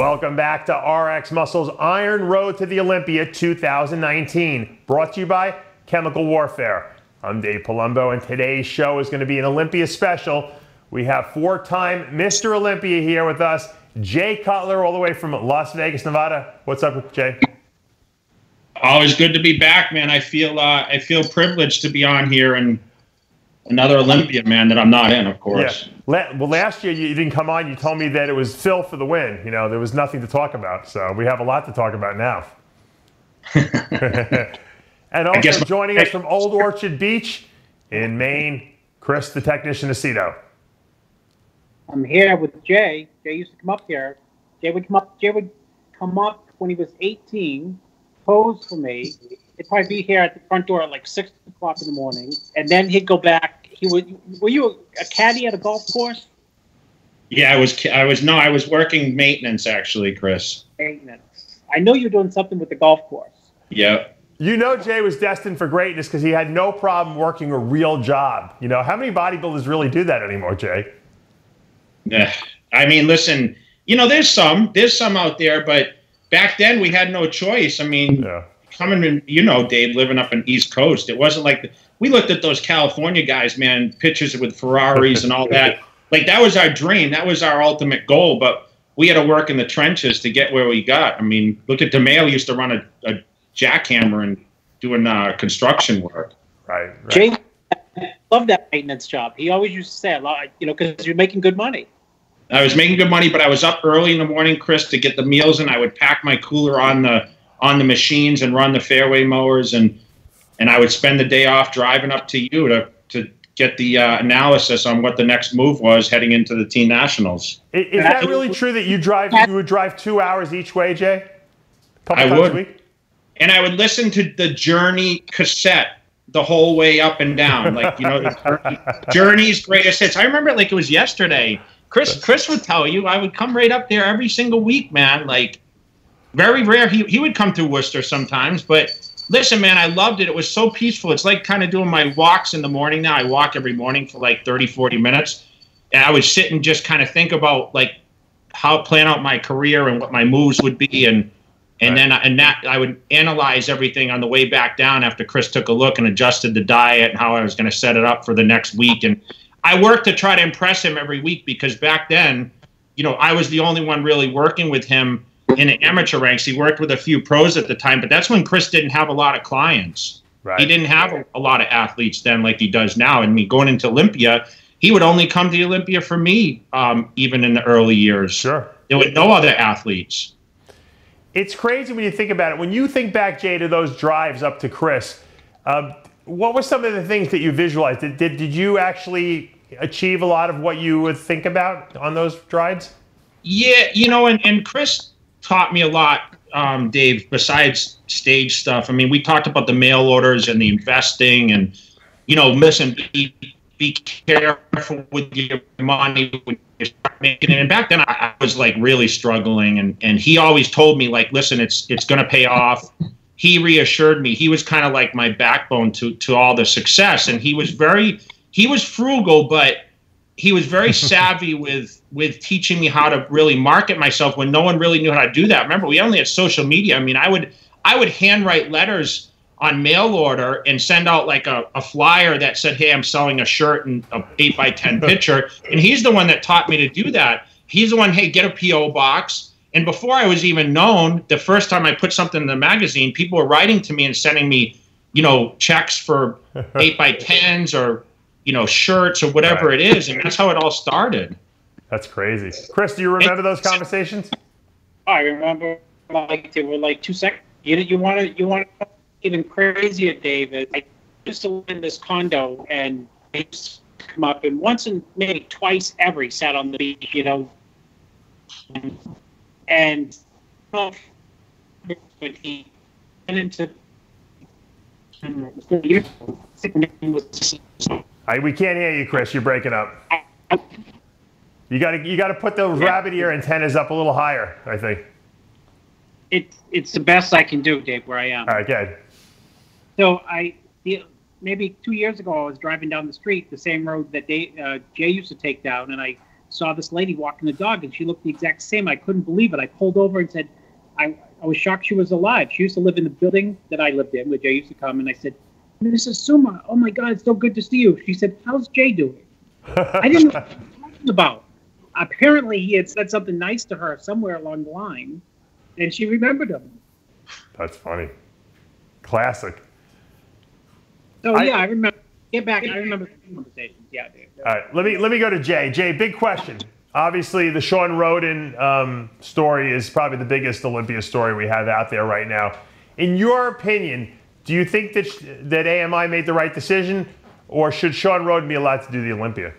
Welcome back to RXMuscle's Iron Road to the Olympia 2019, brought to you by Chemical Warfare. I'm Dave Palumbo, and today's show is going to be an Olympia special. We have four-time Mr. Olympia here with us, Jay Cutler, all the way from Las Vegas, Nevada. What's up, Jay? Always good to be back, man. I feel privileged to be on here and another Olympia, man, that I'm not in, of course. Yeah. Well, last year you didn't come on. You told me that it was Phil for the win. You know, there was nothing to talk about. So we have a lot to talk about now. And also joining us from Old Orchard Beach in Maine, Chris, the technician Aceto. I'm here with Jay. Jay used to come up here. Jay would come up when he was 18, pose for me. He'd probably be here at the front door at like 6 o'clock in the morning, and then he'd go back. Were you a caddy at a golf course? Yeah, I was working maintenance, actually, Chris. Maintenance. I know you're doing something with the golf course. Yeah. You know Jay was destined for greatness because he had no problem working a real job. You know, how many bodybuilders really do that anymore, Jay? Yeah. I mean, listen, you know, there's some out there, but back then we had no choice. I mean, coming in, you know, Dave, living up in East Coast, it wasn't like we looked at those California guys, man, pictures with Ferraris and all that. Like, that was our dream. That was our ultimate goal. But we had to work in the trenches to get where we got. I mean, look at DeMail used to run a jackhammer and doing construction work. Right. Jay loved that maintenance job. He always used to say a lot, you know, because you're making good money. I was making good money, but I was up early in the morning, Chris, to get the meals, and I would pack my cooler on the machines and run the fairway mowers, and I would spend the day off driving up to you to get the analysis on what the next move was heading into the Teen Nationals. Is that really true that you would drive 2 hours each way, Jay? I would. And I would listen to the Journey cassette the whole way up and down. Like, you know, Journey's greatest hits. I remember it like it was yesterday. Chris would tell you I would come right up there every single week, man. Like, very rare. He would come through Worcester sometimes, but listen, man, I loved it. It was so peaceful. It's like kind of doing my walks in the morning now. I walk every morning for like 30, 40 minutes. And I would sit and just kind of think about like how plan out my career and what my moves would be. And then I would analyze everything on the way back down after Chris took a look and adjusted the diet and how I was going to set it up for the next week. And I worked to try to impress him every week because back then, you know, I was the only one really working with him in the amateur ranks. He worked with a few pros at the time, but that's when Chris didn't have a lot of clients. Right. He didn't have a lot of athletes then like he does now. And me going into Olympia, he would only come to the Olympia for me, even in the early years. Sure. There were no other athletes. It's crazy when you think about it. When you think back, Jay, to those drives up to Chris, what were some of the things that you visualized? Did you actually achieve a lot of what you would think about on those drives? Yeah, you know, and Chris taught me a lot, Dave, besides stage stuff. I mean, we talked about the mail orders and the investing and, you know, listen, be careful with your money when you start making it. And back then I was like really struggling, and he always told me like, listen, it's going to pay off. He reassured me. He was kind of like my backbone to all the success. And he was frugal, but he was very savvy with teaching me how to really market myself when no one really knew how to do that. Remember, we only had social media. I mean, I would handwrite letters on mail order and send out like a flyer that said, hey, I'm selling a shirt and a 8x10 picture. And he's the one that taught me to do that. He's the one, hey, get a P.O. box. And before I was even known, the first time I put something in the magazine, people were writing to me and sending me, you know, checks for 8x10s or, you know, shirts or whatever it is. And that's how it all started. That's crazy. Chris, do you remember those conversations? I remember, like, they were like 2 seconds. You want to even crazier, David. I used to live in this condo, and they used to come up, and once and maybe twice ever he sat on the beach, you know, and but he went into we can't hear you, Chris. You're breaking up. You got to put those rabbit ear antennas up a little higher, I think. It's the best I can do, Dave, where I am. All right, good. So maybe 2 years ago, I was driving down the street, the same road that Jay used to take down, and I saw this lady walking the dog, and she looked the exact same. I couldn't believe it. I pulled over and said, I was shocked she was alive. She used to live in the building that I lived in, where Jay used to come, and I said, Mrs. Suma, oh my God, it's so good to see you. She said, how's Jay doing? I didn't know what he was talking about. Apparently, he had said something nice to her somewhere along the line, and she remembered him. That's funny. Classic. So I remember. Get back. I remember the conversations. Yeah, dude. All right, let me go to Jay. Jay, big question. Obviously, the Shawn Rhoden story is probably the biggest Olympia story we have out there right now. In your opinion, do you think that AMI made the right decision, or should Shawn Rhoden be allowed to do the Olympia?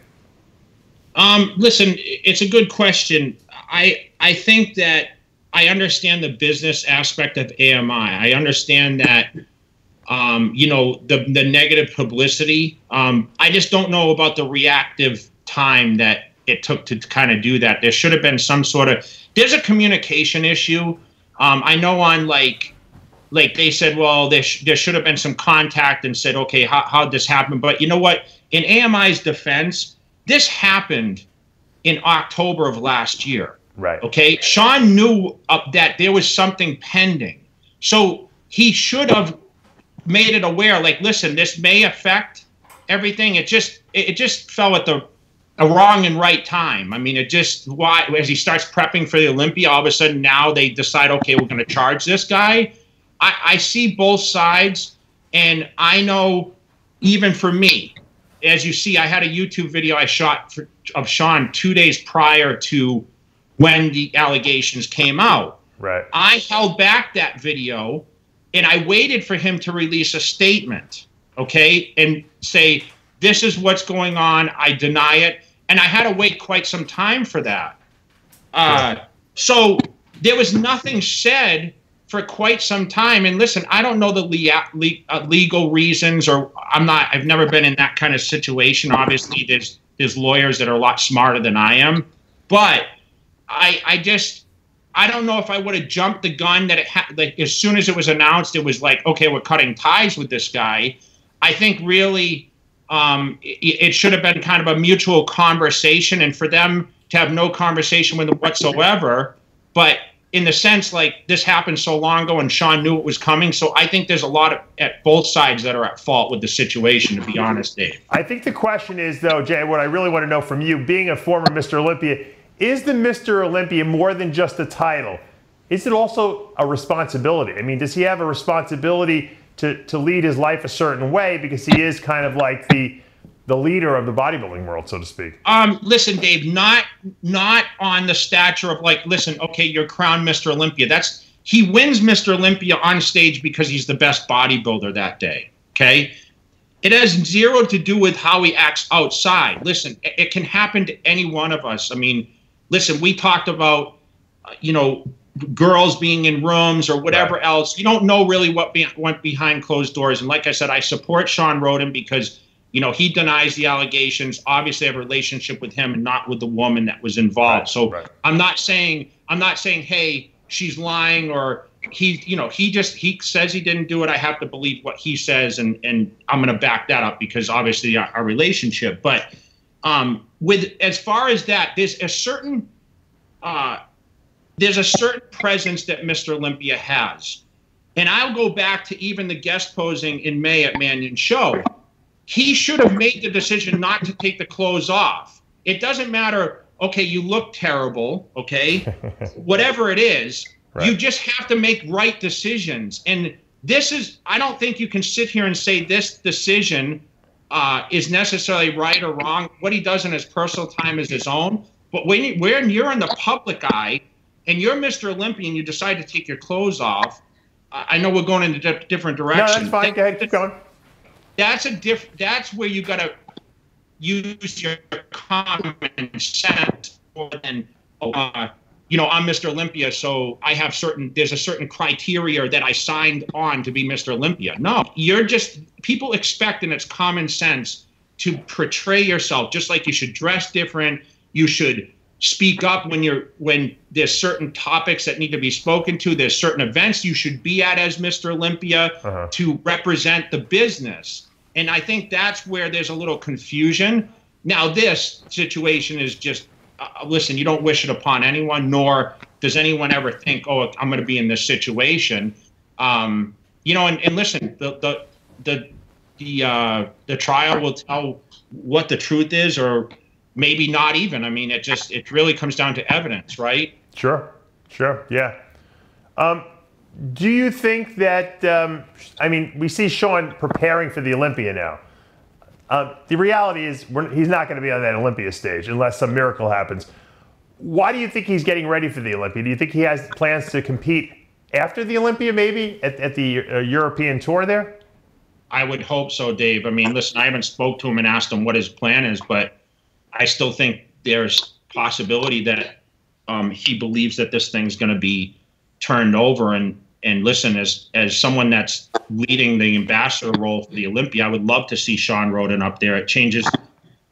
Listen, it's a good question. I think that I understand the business aspect of AMI. I understand that, the negative publicity. I just don't know about the reactive time that it took to kind of do that. There should have been some sort of, there's a communication issue. I know on like they said, well, there should have been some contact and said, okay, how'd this happen? But you know what? In AMI's defense, this happened in October of last year. Right. Okay. Shawn knew that there was something pending. So he should have made it aware, like, listen, this may affect everything. It just fell at a wrong and right time. I mean, as he starts prepping for the Olympia, all of a sudden now they decide, okay, we're going to charge this guy. I see both sides, and I know even for me, as you see, I had a YouTube video I shot of Shawn 2 days prior to when the allegations came out. Right. I held back that video, and I waited for him to release a statement, okay, and say, this is what's going on, I deny it. And I had to wait quite some time for that. So there was nothing said for quite some time. And listen, I don't know the legal reasons, or I've never been in that kind of situation. Obviously, there's lawyers that are a lot smarter than I am. But I don't know if I would have jumped the gun that like as soon as it was announced, it was like, okay, we're cutting ties with this guy. I think really it should have been kind of a mutual conversation, and for them to have no conversation with him whatsoever. But in the sense, like, this happened so long ago and Shawn knew it was coming. So I think there's a lot at both sides that are at fault with the situation, to be honest, Dave. I think the question is, though, Jay, what I really want to know from you, being a former Mr. Olympia, is the Mr. Olympia more than just a title? Is it also a responsibility? I mean, does he have a responsibility to lead his life a certain way, because he is kind of like the leader of the bodybuilding world, so to speak? Listen, Dave, not on the stature of like, listen, okay, you're crowned Mr. Olympia. He wins Mr. Olympia on stage because he's the best bodybuilder that day, okay? It has zero to do with how he acts outside. Listen, it can happen to any one of us. I mean, listen, we talked about, girls being in rooms or whatever else. You don't know really what went behind closed doors. And like I said, I support Shawn Rhoden because, he denies the allegations. Obviously, I have a relationship with him and not with the woman that was involved. So I'm not saying, hey, she's lying, or he says he didn't do it. I have to believe what he says, and I'm going to back that up because obviously our relationship. But with as far as that, there's a certain presence that Mr. Olympia has. And I'll go back to even the guest posing in May at Manion's show. He should have made the decision not to take the clothes off. It doesn't matter, okay, you look terrible, okay? Whatever it is, you just have to make right decisions. And I don't think you can sit here and say this decision is necessarily right or wrong. What he does in his personal time is his own. But when you're in the public eye and you're Mr. Olympia and you decide to take your clothes off, I know we're going in a different direction. No, that's fine. Go ahead, keep going. That's where you got to use your common sense more than, I'm Mr. Olympia, so there's a certain criteria that I signed on to be Mr. Olympia. No, people expect, and it's common sense, to portray yourself just like you should dress different. You should speak up when there's certain topics that need to be spoken to. There's certain events you should be at as Mr. Olympia to represent the business. And I think that's where there's a little confusion. Now, this situation is just listen, you don't wish it upon anyone, nor does anyone ever think, oh, I'm going to be in this situation. You know, and listen, the trial will tell what the truth is, or maybe not even. I mean, it really comes down to evidence, right? Sure, yeah. Do you think that, I mean, we see Shawn preparing for the Olympia now. The reality is he's not going to be on that Olympia stage unless some miracle happens. Why do you think he's getting ready for the Olympia? Do you think he has plans to compete after the Olympia, maybe, at the European tour there? I would hope so, Dave. I mean, listen, I haven't spoke to him and asked him what his plan is, but I still think there's possibility that he believes that this thing's going to be turned over. And listen, as someone that's leading the ambassador role for the Olympia, I would love to see Shawn Rhoden up there. It changes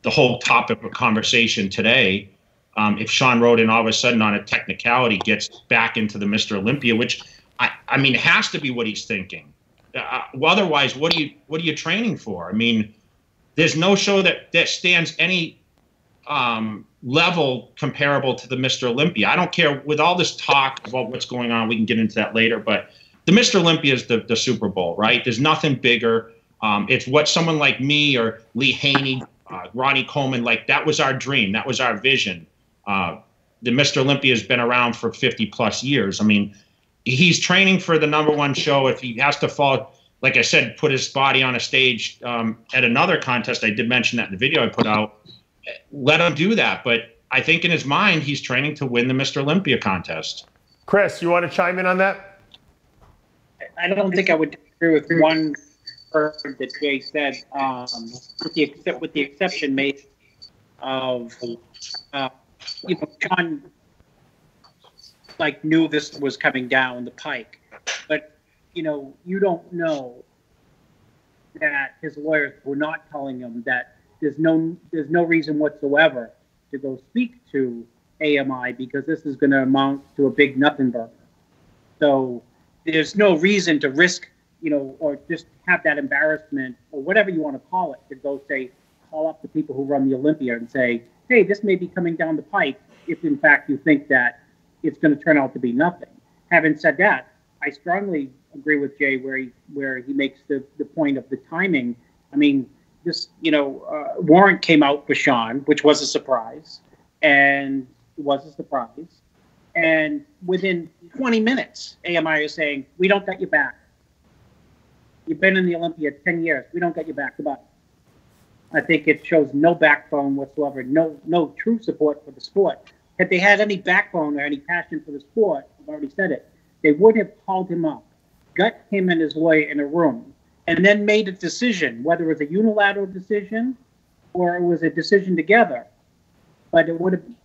the whole topic of conversation today. If Shawn Rhoden all of a sudden on a technicality gets back into the Mr. Olympia, which I mean, it has to be what he's thinking. Otherwise, what are you training for? I mean, there's no show that stands any level comparable to the Mr. Olympia. I don't care, with all this talk about what's going on, we can get into that later, but the Mr. Olympia is the Super Bowl, right? There's nothing bigger. It's what someone like me or Lee Haney, Ronnie Coleman, like, that was our dream. That was our vision. The Mr. Olympia has been around for 50 plus years. I mean, he's training for the #1 show. If he has to fall, like I said, put his body on a stage at another contest, I did mention that in the video I put out, let him do that. But I think in his mind, he's training to win the Mr. Olympia contest. Chris, you want to chime in on that? I don't think I would agree with one word that Jay said, with the exception made of, you know, Shawn knew this was coming down the pike, but you know, you don't know that his lawyers were not telling him that there's no reason whatsoever to go speak to AMI because this is going to amount to a big nothing burger. So there's no reason to risk, you know, or just have that embarrassment or whatever you want to call it, to go call up the people who run the Olympia and say, hey, this may be coming down the pike if in fact you think that it's going to turn out to be nothing. Having said that, I strongly agree with Jay where he makes the point of the timing. I mean, this, you know, warrant came out for Shawn, which was a surprise, and it was a surprise. And within 20 minutes, AMI is saying, we don't got you back. You've been in the Olympia 10 years. We don't got you back. Goodbye. I think it shows no backbone whatsoever, no true support for the sport. If they had any backbone or any passion for the sport, I've already said it, they would have called him up, got him and his lawyer in a room, and then made a decision, whether it was a unilateral decision or it was a decision together. But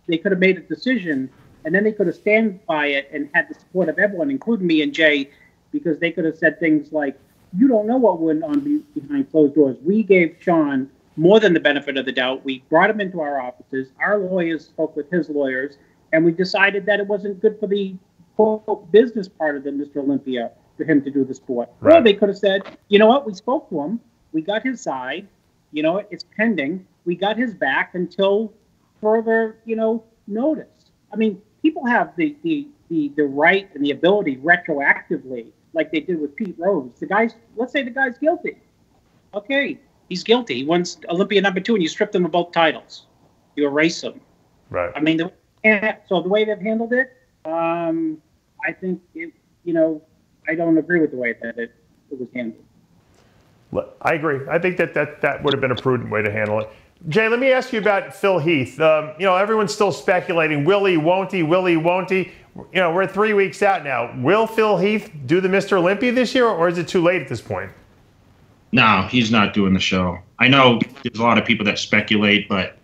they could have made a decision, and then they could have stand by it and had the support of everyone, including me and Jay, because they could have said things like, you don't know what went on behind closed doors. We gave Shawn more than the benefit of the doubt. We brought him into our offices. Our lawyers spoke with his lawyers, and we decided that it wasn't good for the quote business part of the Mr. Olympia for him to do the sport. Right. Or they could have said, you know what, we spoke to him. We got his side. You know, it's pending. We got his back until further, you know, notice. I mean, people have the right and the ability retroactively, like they did with Pete Rose. Let's say the guy's guilty. Okay, he's guilty. He wins Olympia #2, and you stripped him of both titles. You erase him. Right. I mean, so the way they've handled it, I think, I don't agree with the way that it was handled. I agree. I think that would have been a prudent way to handle it. Jay, let me ask you about Phil Heath. Everyone's still speculating, will he, won't he, will he, won't he? You know, we're 3 weeks out now. Will Phil Heath do the Mr. Olympia this year, or is it too late at this point? No, he's not doing the show. I know there's a lot of people that speculate, but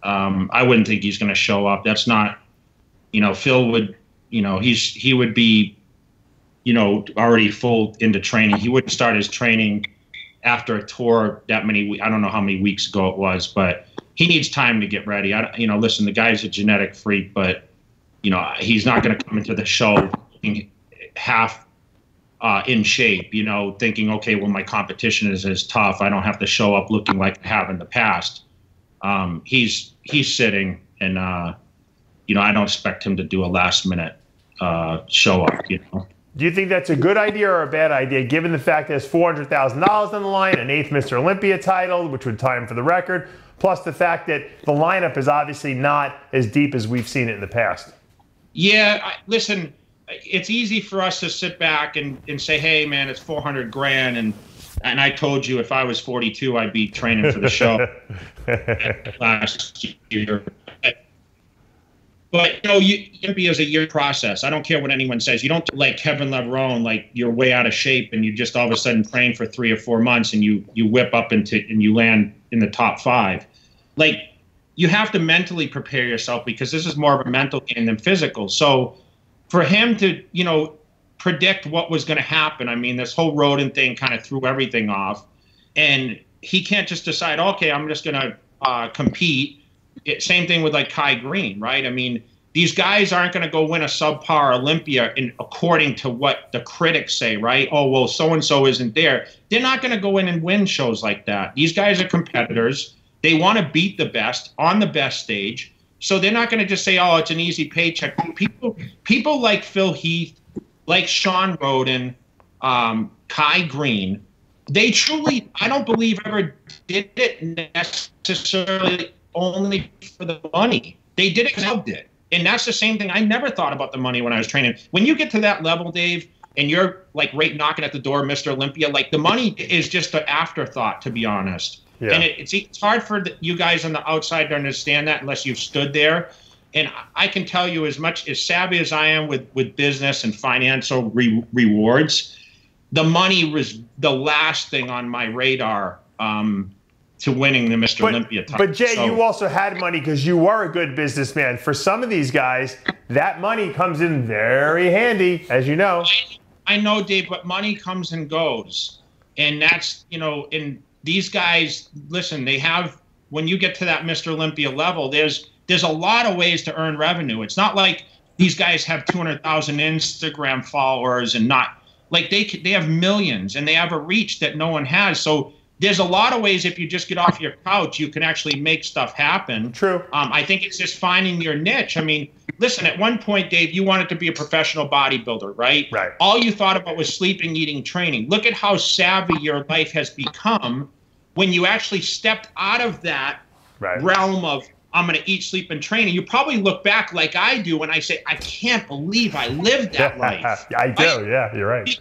I wouldn't think he's going to show up. That's not, Phil would, he would be, already full into training. He wouldn't start his training after a tour that many weeks. I don't know how many weeks ago it was, but he needs time to get ready. Listen, the guy's a genetic freak, but, he's not going to come into the show half in shape, thinking, okay, well, my competition is as tough. I don't have to show up looking like I have in the past. He's sitting, and I don't expect him to do a last-minute show up. Do you think that's a good idea or a bad idea, given the fact there's $400,000 on the line, an 8th Mr. Olympia title, which would tie him for the record, plus the fact that the lineup is obviously not as deep as we've seen it in the past? Yeah, listen, it's easy for us to sit back and say, hey, man, it's $400,000, and I told you if I was 42, I'd be training for the show last year. But, Olympia is a year process. I don't care what anyone says. You don't like Kevin Levrone, like you're way out of shape and you just all of a sudden train for 3 or 4 months and you whip up and you land in the top 5. Like, you have to mentally prepare yourself because this is more of a mental game than physical. So for him to, predict what was going to happen, I mean, this whole Rhoden thing kind of threw everything off. And he can't just decide, okay, I'm just going to compete. Same thing with like Kai Green, right? I mean, these guys aren't going to go win a subpar Olympia according to what the critics say, right? Oh, well, so-and-so isn't there. They're not going to go in and win shows like that. These guys are competitors. They want to beat the best on the best stage. So they're not going to just say, oh, it's an easy paycheck. People like Phil Heath, like Shawn Rhoden, Kai Green, they truly, I don't believe, ever did it necessarily only for the money. They did it because they loved it. And that's the same thing. I never thought about the money when I was training. When you get to that level, Dave, and you're like right knocking at the door, Mr. Olympia, like the money is just an afterthought, to be honest. Yeah. And it's hard for you guys on the outside to understand that unless you've stood there. And I can tell you, as much as savvy as I am with business and financial rewards, the money was the last thing on my radar to winning the Mr. Olympia title. But Jay, you also had money because you were a good businessman. For some of these guys, that money comes in very handy, as you know. I know, Dave, but money comes and goes. And that's, and these guys, listen, they have, when you get to that Mr. Olympia level, there's a lot of ways to earn revenue. It's not like these guys have 200,000 Instagram followers and not, like they have millions and they have a reach that no one has. So there's a lot of ways, if you just get off your couch, you can actually make stuff happen. True. I think it's just finding your niche. I mean, listen, at one point, Dave, you wanted to be a professional bodybuilder, right? Right. All you thought about was sleeping, eating, training. Look at how savvy your life has become when you actually stepped out of that realm of, I'm going to eat, sleep, and train. And you probably look back like I do when I say, I can't believe I lived that life. I do, yeah, you're right.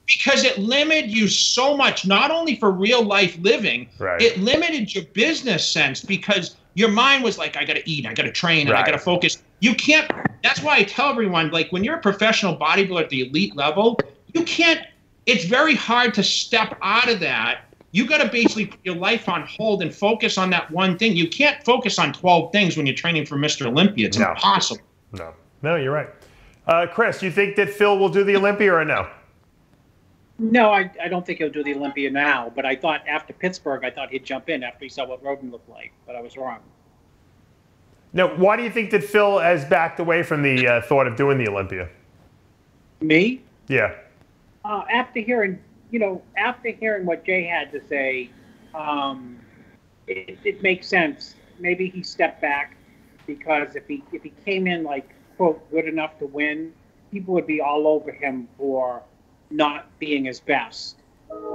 Because it limited you so much, not only for real life living, it limited your business sense because your mind was like, I got to eat, I got to train, and I got to focus. You can't, that's why I tell everyone, like when you're a professional bodybuilder at the elite level, you can't, it's very hard to step out of that. You got to basically put your life on hold and focus on that one thing. You can't focus on 12 things when you're training for Mr. Olympia. It's impossible. No, you're right. Chris, you think that Phil will do the Olympia or no? No, I don't think he'll do the Olympia now, but I thought after Pittsburgh, I thought he'd jump in after he saw what Rhoden looked like, but I was wrong. Now, why do you think that Phil has backed away from the thought of doing the Olympia? Me? Yeah. After hearing what Jay had to say, it makes sense. Maybe he stepped back because if he came in like, quote, good enough to win, people would be all over him for not being his best.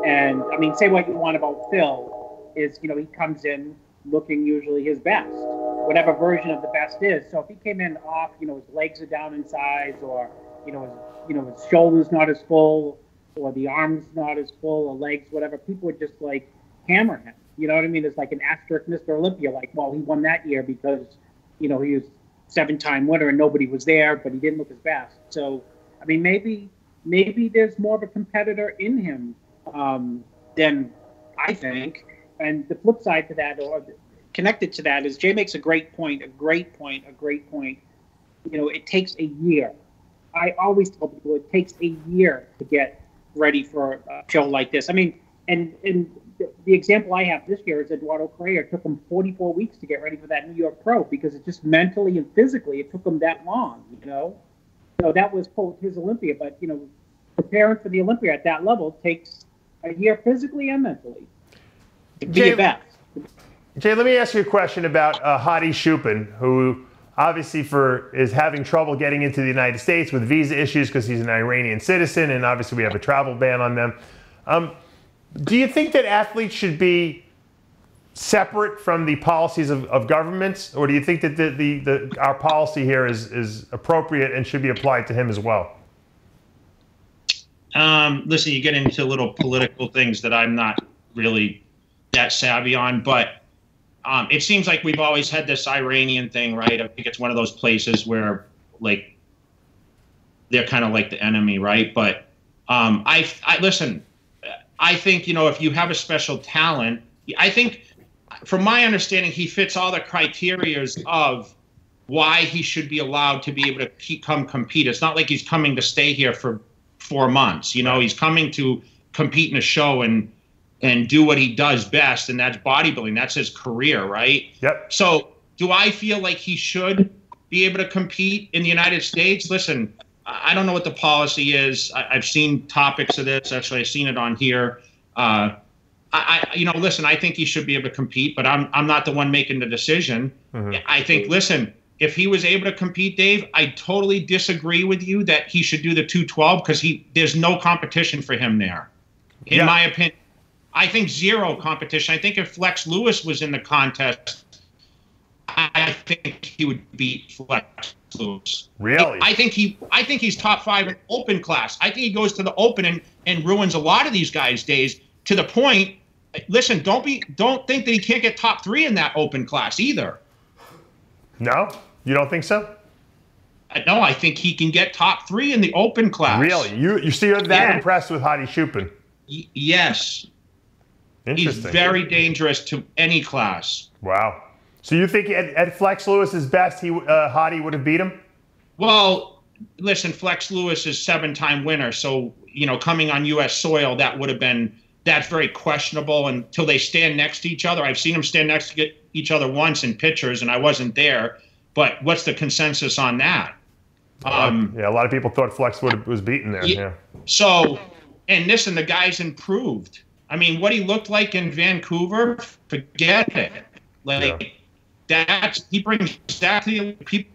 And I mean, say what you want about Phil, is he comes in looking usually his best, whatever version of the best is. So if he came in off, his legs are down in size, or his shoulders not as full, or the arms not as full, or legs, whatever, people would just like hammer him. You know what I mean? It's like an asterisk Mr. Olympia, like, well, he won that year because he was 7-time winner and nobody was there, but he didn't look his best. So I mean, maybe there's more of a competitor in him than I think. And the flip side to that, or connected to that, is Jay makes a great point. It takes a year. I always tell people it takes a year to get ready for a show like this. I mean, and the example I have this year is Eduardo Correa. It took him 44 weeks to get ready for that New York Pro because it just mentally and physically, it took him that long, So that was, quote, his Olympia. But, preparing for the Olympia at that level takes a year physically and mentally to be your best. Jay, let me ask you a question about Hadi Choopan, who obviously is having trouble getting into the United States with visa issues because he's an Iranian citizen, and obviously we have a travel ban on them. Do you think that athletes should be separate from the policies of governments, or do you think that our policy here is appropriate and should be applied to him as well? Listen, you get into little political things that I'm not really that savvy on, but it seems like we've always had this Iranian thing, right? I think it's one of those places where, like, they're kind of like the enemy, right? But I listen, I think, you know, if you have a special talent, I think, from my understanding, he fits all the criteria of why he should be allowed to be able to come compete. It's not like he's coming to stay here for 4 months. You know, he's coming to compete in a show and do what he does best, and that's bodybuilding. That's his career, right? Yep. So do I feel like he should be able to compete in the United States? Listen, I don't know what the policy is. I've seen topics of this. Actually, I've seen it on here. You know, listen, I think he should be able to compete, but I'm not the one making the decision. Mm-hmm. I think, listen, if he was able to compete, Dave, I totally disagree with you that he should do the 212 because there's no competition for him there, in my opinion. I think zero competition. I think if Flex Lewis was in the contest, I think he would beat Flex Lewis. Really? I think he's top 5 in open class. I think he goes to the open and ruins a lot of these guys' days to the point. Listen, don't think that he can't get top 3 in that open class either. No, you don't think so? No, I think he can get top 3 in the open class. Really? You're that impressed with Hadi Choopan? Yes. Interesting. He's very dangerous to any class. Wow. So you think at Flex Lewis's best, Hadi would have beat him? Well, listen, Flex Lewis is 7-time winner, so, you know, coming on U.S. soil, that's very questionable until they stand next to each other. I've seen them stand next to each other once in pictures, and I wasn't there. But what's the consensus on that? Yeah, a lot of people thought Flex was beaten there. Yeah. So, and listen, the guy's improved. I mean, what he looked like in Vancouver, forget it. Like, he brings that to the people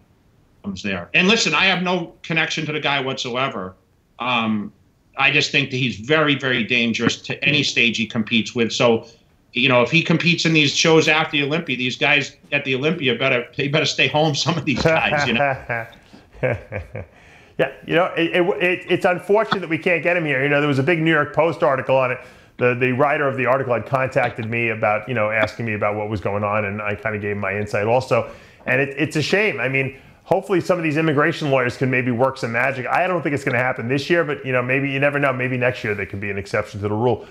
there. And listen, I have no connection to the guy whatsoever. I just think that he's very, very dangerous to any stage he competes with. So, you know, if he competes in these shows after the Olympia, these guys at the Olympia better stay home. Some of these guys, you know. Yeah, you know, it's unfortunate that we can't get him here. You know, there was a big New York Post article on it. The writer of the article had contacted me about, you know, asking me about what was going on, and I kind of gave my insight also. And it's a shame. I mean, hopefully some of these immigration lawyers can maybe work some magic. I don't think it's going to happen this year, but, you know, maybe you never know. Maybe next year there could be an exception to the rule.